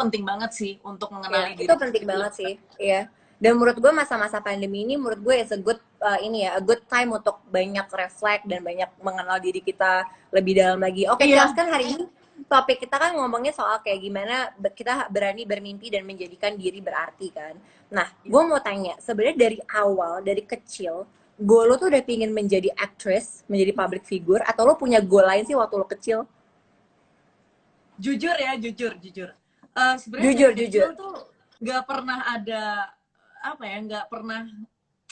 penting banget sih untuk Iya, mengenali itu diri penting sendiri. banget sih. Iya. Dan menurut gue masa-masa pandemi ini menurut gue is a good ini ya, a good time untuk banyak reflect dan banyak mengenal diri kita lebih dalam lagi. Oke, Charles, Iya, kan hari ini topik kita kan ngomongnya soal kayak gimana kita berani bermimpi dan menjadikan diri berarti kan. Nah, gue mau tanya, sebenarnya dari awal, dari kecil, goal lo tuh udah pingin menjadi actress, menjadi public figure, atau lo punya goal lain sih waktu lo kecil? jujur ya, jujur. Sebenarnya dari Jujur, jujur. kecil tuh nggak pernah ada apa ya, nggak pernah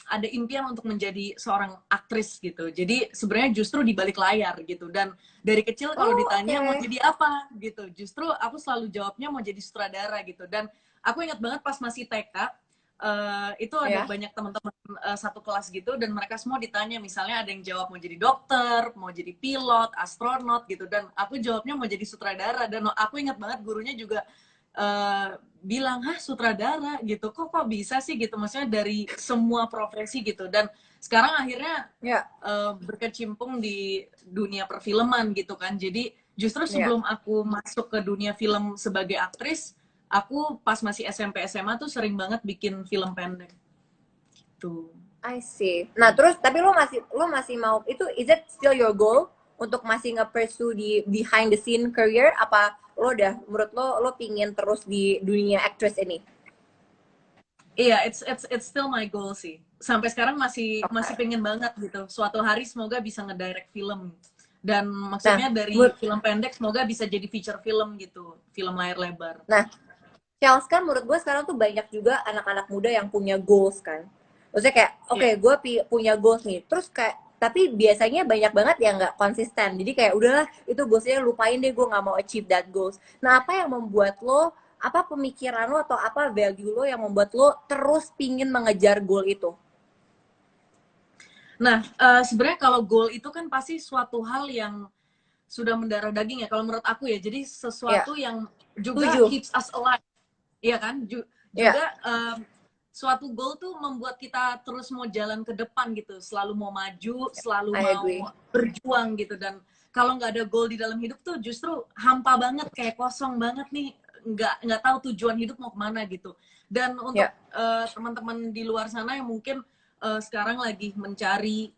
ada impian untuk menjadi seorang aktris gitu. Jadi sebenarnya justru di balik layar gitu. Dan dari kecil kalau Oh, ditanya mau oke. jadi apa gitu, justru aku selalu jawabnya mau jadi sutradara gitu. Dan aku ingat banget pas masih TK, itu ada Ya. banyak teman-teman satu kelas gitu, dan mereka semua ditanya, misalnya ada yang jawab mau jadi dokter, mau jadi pilot, astronot gitu, dan aku jawabnya mau jadi sutradara. Dan aku ingat banget gurunya juga bilang, hah sutradara gitu, kok bisa sih gitu, maksudnya dari semua profesi gitu. Dan sekarang akhirnya Ya. berkecimpung di dunia perfilman gitu kan. Jadi justru Ya. sebelum aku masuk ke dunia film sebagai aktris, aku pas masih SMP SMA tuh sering banget bikin film pendek tuh. I see. Nah, terus tapi lo masih mau itu, is it still your goal untuk masih nge-pursue di behind the scene career, apa lo udah menurut lo pingin terus di dunia actress ini? Iya, it's still my goal sih. Sampai sekarang masih masih Oke. pengen banget gitu. Suatu hari semoga bisa ngedirect film. Dan Nah, maksudnya dari menurut, film pendek semoga bisa jadi feature film gitu, film layar lebar. nah, Charles, kan menurut gue sekarang tuh banyak juga anak-anak muda yang punya goals kan. Maksudnya kayak, Iya. oke, gue punya goals nih. Terus kayak, tapi biasanya banyak banget yang nggak konsisten. Jadi kayak udahlah, itu goalsnya lupain deh, gue nggak mau achieve that goals. Nah, apa yang membuat lo, apa pemikiran lo atau apa value lo yang membuat lo terus pingin mengejar goal itu? Nah, sebenarnya kalau goal itu kan pasti suatu hal yang sudah mendarah daging ya kalau menurut aku ya. Jadi Ya, sesuatu yang juga setuju. keeps us alive. Iya kan? Ya, Juga suatu goal tuh membuat kita terus mau jalan ke depan gitu, selalu mau maju, selalu I agree. mau berjuang gitu. Dan kalau nggak ada goal di dalam hidup tuh justru hampa banget, kayak kosong banget nih, nggak tahu tujuan hidup mau kemana gitu. Dan untuk Ya, teman-teman di luar sana yang mungkin sekarang lagi mencari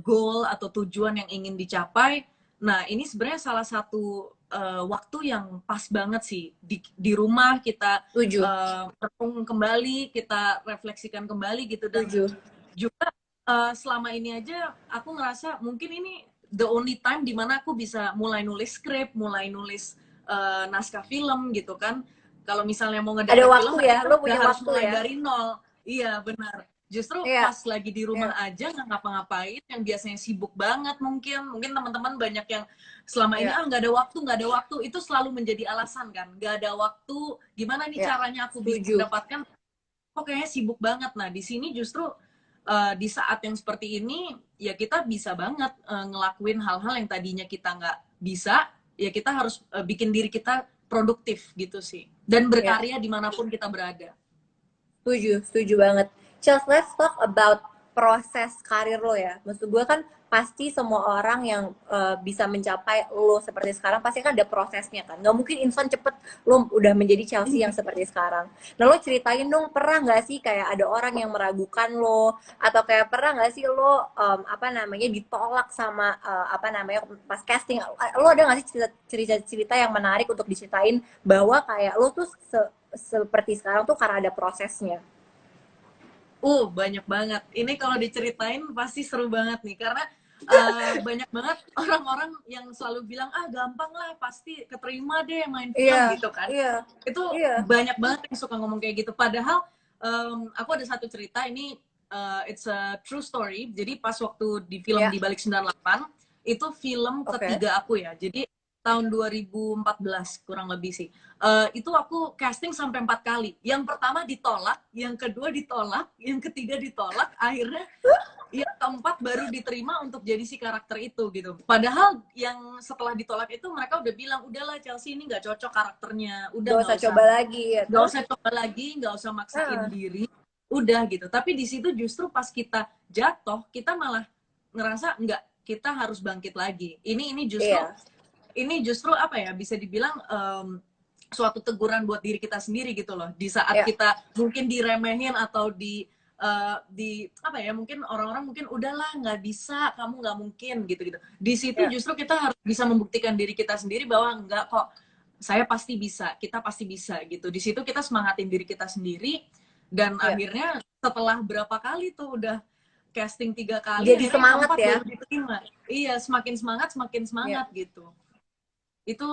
goal atau tujuan yang ingin dicapai, nah ini sebenarnya salah satu waktu yang pas banget sih di rumah kita setuju. renung kembali, kita refleksikan kembali gitu. Dan Setuju. juga selama ini aja aku ngerasa mungkin ini the only time dimana aku bisa mulai nulis skrip, mulai nulis naskah film gitu kan. Kalau misalnya mau Ada ngedirect film waktu ya, berarti kan lo udah punya harus waktu mulai ya. dari nol. Iya benar. Justru Iya, pas lagi di rumah iya, aja nggak ngapa-ngapain, yang biasanya sibuk banget, mungkin teman-teman banyak yang selama ini iya, nggak ada waktu, itu selalu menjadi alasan kan, nggak ada waktu, gimana nih iya. caranya aku bisa Setuju. mendapatkan, kok kayaknya sibuk banget. Nah di sini justru di saat yang seperti ini ya kita bisa banget ngelakuin hal-hal yang tadinya kita nggak bisa, ya kita harus bikin diri kita produktif gitu sih, dan Ya. berkarya dimanapun kita berada. Setuju, setuju banget. Chels, let's talk about proses karir lo ya. Maksud gue kan pasti semua orang yang bisa mencapai lo seperti sekarang pasti kan ada prosesnya kan. Nggak mungkin instan cepet lo udah menjadi Chelsea yang seperti sekarang. Nah lo ceritain dong, pernah nggak sih kayak ada orang yang meragukan lo, atau kayak pernah nggak sih lo apa namanya ditolak sama apa namanya pas casting? Lo ada nggak sih cerita-cerita yang menarik untuk diceritain bahwa kayak lo tuh seperti sekarang tuh karena ada prosesnya? Banyak banget. Ini kalau diceritain pasti seru banget nih, karena banyak banget orang-orang yang selalu bilang, gampang lah, pasti keterima deh main Iya, film gitu kan. iya, Itu iya, banyak banget yang suka ngomong kayak gitu. Padahal aku ada satu cerita ini, it's a true story. Jadi pas waktu di film iya. di Balik 98, itu film Oke. ketiga aku ya. Jadi tahun 2014 kurang lebih sih. Itu aku casting sampai 4 kali. Yang pertama ditolak, yang kedua ditolak, yang ketiga ditolak, akhirnya yang keempat baru diterima untuk jadi si karakter itu gitu. Padahal yang setelah ditolak itu mereka udah bilang, udahlah Chelsea ini nggak cocok karakternya, udah Gak nggak usah usah coba lagi ya nggak tuh. usah coba lagi, nggak usah maksain Ah, diri, udah gitu. Tapi di situ justru pas kita jatuh, kita malah ngerasa nggak, kita harus bangkit lagi. Ini justru iya, apa ya, bisa dibilang suatu teguran buat diri kita sendiri gitu loh, di saat kita mungkin diremehin atau di apa ya, mungkin orang-orang mungkin udahlah nggak bisa, kamu nggak mungkin gitu-gitu. Di situ justru kita harus bisa membuktikan diri kita sendiri bahwa enggak kok, saya pasti bisa, kita pasti bisa gitu. Di situ kita semangatin diri kita sendiri, dan akhirnya setelah berapa kali tuh udah casting 3 kali, jadi akhirnya semangat keempat ya. baru diterima. Iya, semakin semangat gitu. Itu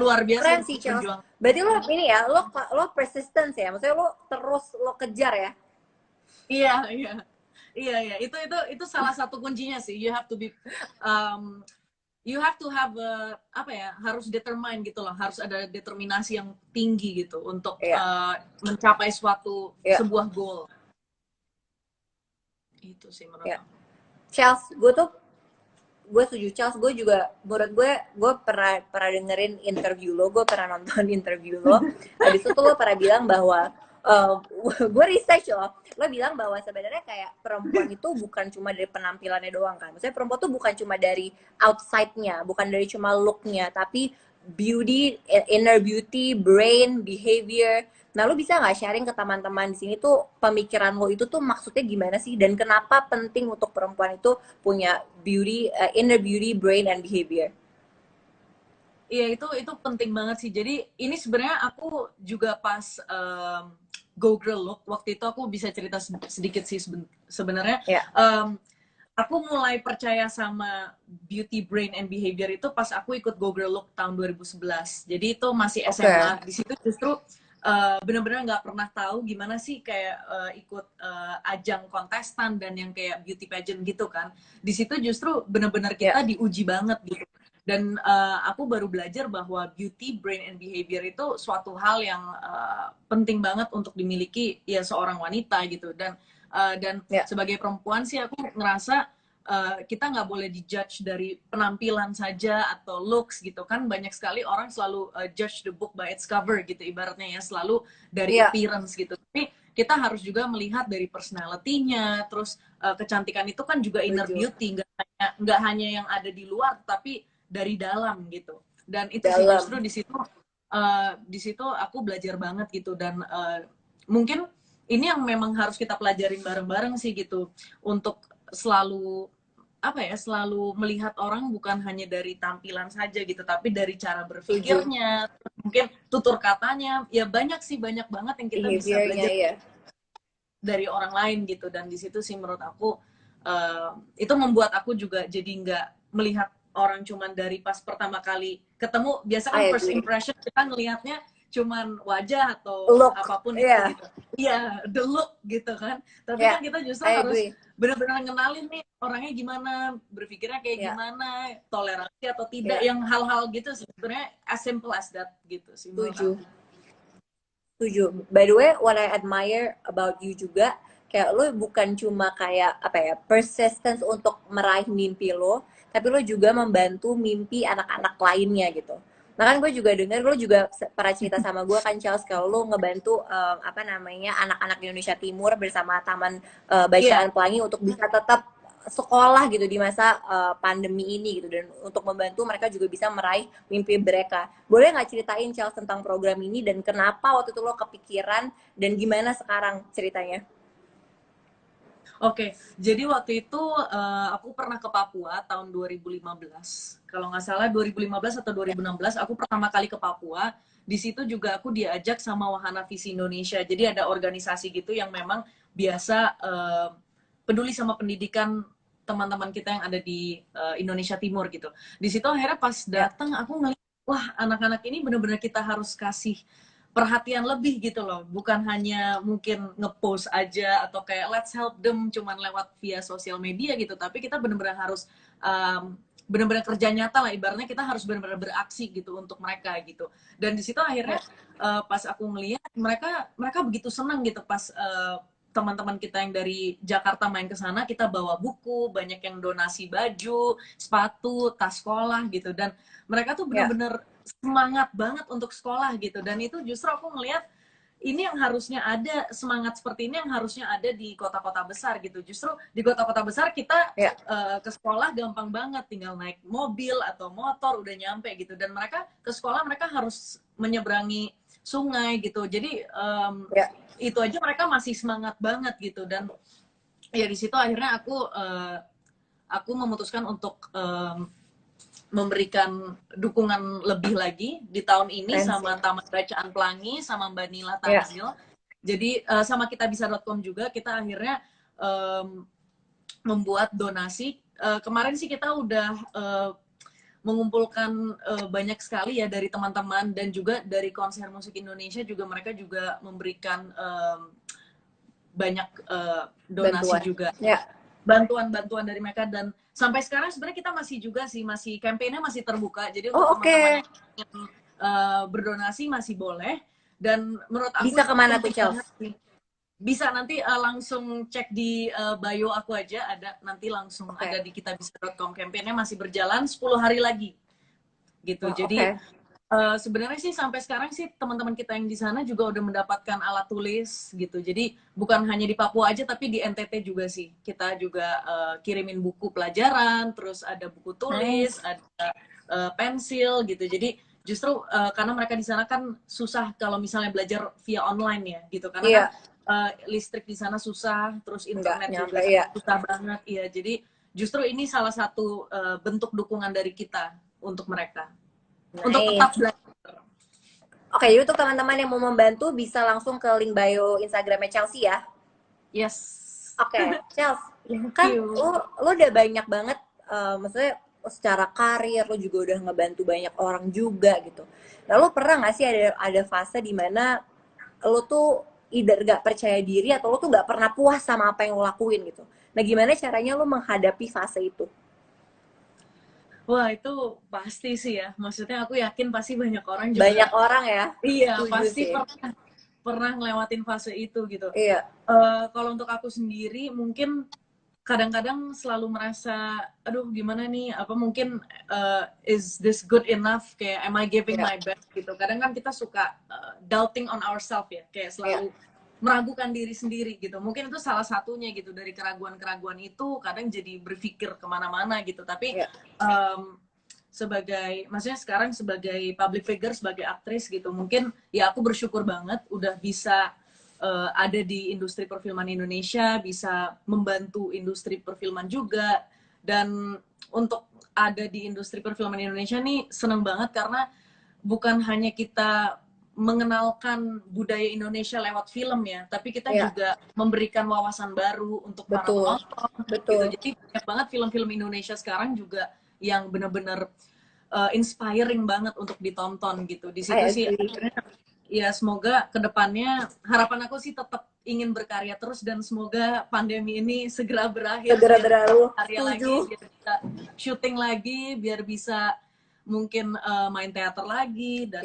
luar biasa keren sih, perjuangan. Berarti lo ini ya, lo persistence ya, maksudnya lo terus lo kejar ya. Iya, itu salah satu kuncinya sih. You have to be you have to have apa ya, harus determine gitu loh, harus ada determinasi yang tinggi gitu untuk mencapai suatu sebuah goal. Itu sih menurut aku. Chelsea, gue setuju. Chelsea, gue juga, menurut gue pernah dengerin interview lo, gue pernah nonton interview lo. Habis itu lo pernah bilang bahwa gue research lo bilang bahwa sebenarnya kayak perempuan itu bukan cuma dari penampilannya doang kan. Maksudnya perempuan tuh bukan cuma dari outside-nya, bukan dari cuma look-nya, tapi beauty, inner beauty, brain, behavior. Nah, lo bisa nggak sharing ke teman-teman di sini tuh pemikiran lo itu tuh maksudnya gimana sih, dan kenapa penting untuk perempuan itu punya beauty, inner beauty, brain, and behavior? Iya, itu penting banget sih. Jadi ini sebenarnya aku juga pas Go Girl Look waktu itu aku bisa cerita sedikit sih sebenarnya. Aku mulai percaya sama beauty, brain, and behavior itu pas aku ikut Go Girl Look tahun 2011. Jadi itu masih SMA. Di situ justru bener-bener nggak pernah tahu gimana sih kayak ikut ajang kontestan dan yang kayak beauty pageant gitu kan. Di situ justru bener-bener kita diuji banget gitu. Dan aku baru belajar bahwa beauty, brain, and behavior itu suatu hal yang penting banget untuk dimiliki ya seorang wanita gitu. Dan sebagai perempuan sih aku ngerasa kita nggak boleh dijudge dari penampilan saja atau looks gitu kan. Banyak sekali orang selalu judge the book by its cover gitu ibaratnya ya, selalu dari appearance gitu. Tapi kita harus juga melihat dari personality-nya, terus kecantikan itu kan juga inner beauty, nggak hanya yang ada di luar tapi dari dalam gitu. Dan itu sih justru di situ aku belajar banget gitu. Dan mungkin ini yang memang harus kita pelajarin bareng-bareng sih gitu, untuk selalu apa ya, selalu melihat orang bukan hanya dari tampilan saja gitu, tapi dari cara berpikirnya, mungkin tutur katanya, ya banyak banget yang kita bisa belajar dari orang lain gitu. Dan di situ sih menurut aku itu membuat aku juga jadi nggak melihat orang cuman dari pas pertama kali ketemu. Biasa kan first impression kita ngelihatnya cuman wajah atau look, apapun itu gitu. Iya, the look gitu kan. Tapi kan kita justru harus benar-benar ngenalin nih orangnya gimana, berpikirnya kayak gimana, toleransi atau tidak, yang hal-hal gitu sebenarnya as simple as that gitu sih. Setuju. By the way, what I admire about you juga, kayak lo bukan cuma kayak apa ya, persistence untuk meraih mimpi lo, tapi lo juga membantu mimpi anak-anak lainnya gitu. Nah kan gue juga dengar lo juga pernah cerita sama gue kan, Charles, kalau lo ngebantu apa namanya, anak-anak Indonesia Timur bersama Taman Bacaan Pelangi untuk bisa tetap sekolah gitu di masa pandemi ini gitu, dan untuk membantu mereka juga bisa meraih mimpi mereka. Boleh nggak ceritain, Charles, tentang program ini dan kenapa waktu itu lo kepikiran dan gimana sekarang ceritanya? Oke, jadi waktu itu aku pernah ke Papua tahun 2015. Kalau nggak salah 2015 atau 2016 aku pertama kali ke Papua. Di situ juga aku diajak sama Wahana Visi Indonesia. Jadi ada organisasi gitu yang memang biasa peduli sama pendidikan teman-teman kita yang ada di Indonesia Timur gitu. Di situ akhirnya pas datang aku ngeliat, wah anak-anak ini benar-benar kita harus kasih perhatian lebih gitu loh, bukan hanya mungkin ngepost aja atau kayak let's help them cuman lewat via sosial media gitu, tapi kita benar-benar harus benar-benar kerja nyata lah, ibaratnya kita harus benar-benar beraksi gitu untuk mereka gitu. Dan di situ akhirnya pas aku ngeliat mereka begitu senang gitu pas teman-teman kita yang dari Jakarta main ke sana, kita bawa buku, banyak yang donasi baju, sepatu, tas sekolah gitu, dan mereka tuh benar-benar semangat banget untuk sekolah gitu. Dan itu justru aku ngelihat ini yang harusnya ada, semangat seperti ini yang harusnya ada di kota-kota besar gitu. Justru di kota-kota besar kita ke sekolah gampang banget, tinggal naik mobil atau motor udah nyampe gitu. Dan mereka ke sekolah mereka harus menyeberangi sungai gitu. Jadi Ya. itu aja mereka masih semangat banget gitu. Dan ya di situ akhirnya aku memutuskan untuk memberikan dukungan lebih lagi di tahun ini sama Taman Bacaan Pelangi sama Mbak Nila Tanzil. Jadi sama kitabisa.com juga kita akhirnya membuat donasi. Kemarin sih kita udah mengumpulkan banyak sekali ya dari teman-teman, dan juga dari konser musik Indonesia juga mereka juga memberikan banyak donasi Bantuan. juga. Ya. Bantuan dari mereka. Dan sampai sekarang sebenarnya kita masih juga sih, masih campaign-nya masih terbuka. Jadi untuk teman-teman yang ingin berdonasi masih boleh. Dan menurut aku bisa kemana tuh, Chels? Bisa nanti langsung cek di bio aku aja, ada nanti langsung ada di kitabisa.com. Campaign-nya masih berjalan 10 hari lagi gitu. Jadi sebenarnya sih sampai sekarang sih teman-teman kita yang di sana juga udah mendapatkan alat tulis gitu. Jadi bukan hanya di Papua aja, tapi di NTT juga sih. Kita juga kirimin buku pelajaran, terus ada buku tulis, ada pensil gitu. Jadi justru karena mereka di sana kan susah kalau misalnya belajar via online ya gitu. Karena kan listrik di sana susah, terus internet juga susah banget. Iya, jadi justru ini salah satu bentuk dukungan dari kita untuk mereka. Untuk tetap belajar. Oke, jadi untuk teman-teman yang mau membantu bisa langsung ke link bio Instagramnya Chelsea ya. Yes. Oke, Chelsea, kan lu udah banyak banget, maksudnya secara karir lu juga udah ngebantu banyak orang juga gitu. Lalu pernah nggak sih ada fase dimana lu tuh either gak percaya diri atau lu tuh gak pernah puas sama apa yang lu lakuin gitu? Nah, gimana caranya lu menghadapi fase itu? Wah, itu pasti sih ya. Maksudnya aku yakin pasti banyak orang juga. Banyak orang ya? Iya, pasti pernah ngelewatin fase itu gitu. Iya. Kalau untuk aku sendiri mungkin kadang-kadang selalu merasa, aduh gimana nih, apa mungkin is this good enough, kayak am I giving my best gitu. Kadang kan kita suka doubting on ourselves ya, kayak selalu meragukan diri sendiri gitu. Mungkin itu salah satunya gitu, dari keraguan-keraguan itu kadang jadi berpikir kemana-mana gitu. Tapi maksudnya sekarang sebagai public figure, sebagai aktris gitu, mungkin ya aku bersyukur banget udah bisa ada di industri perfilman Indonesia, bisa membantu industri perfilman juga. Dan untuk ada di industri perfilman Indonesia nih seneng banget, karena bukan hanya kita mengenalkan budaya Indonesia lewat film ya, tapi kita juga memberikan wawasan baru untuk para penonton gitu. Jadi banyak banget film-film Indonesia sekarang juga yang benar-benar inspiring banget untuk ditonton gitu. Di situ sih ya, semoga kedepannya harapan aku sih tetap ingin berkarya terus, dan semoga pandemi ini segera berakhir, segera berlalu, karya lagi, biar bisa syuting lagi, biar bisa mungkin main teater lagi, dan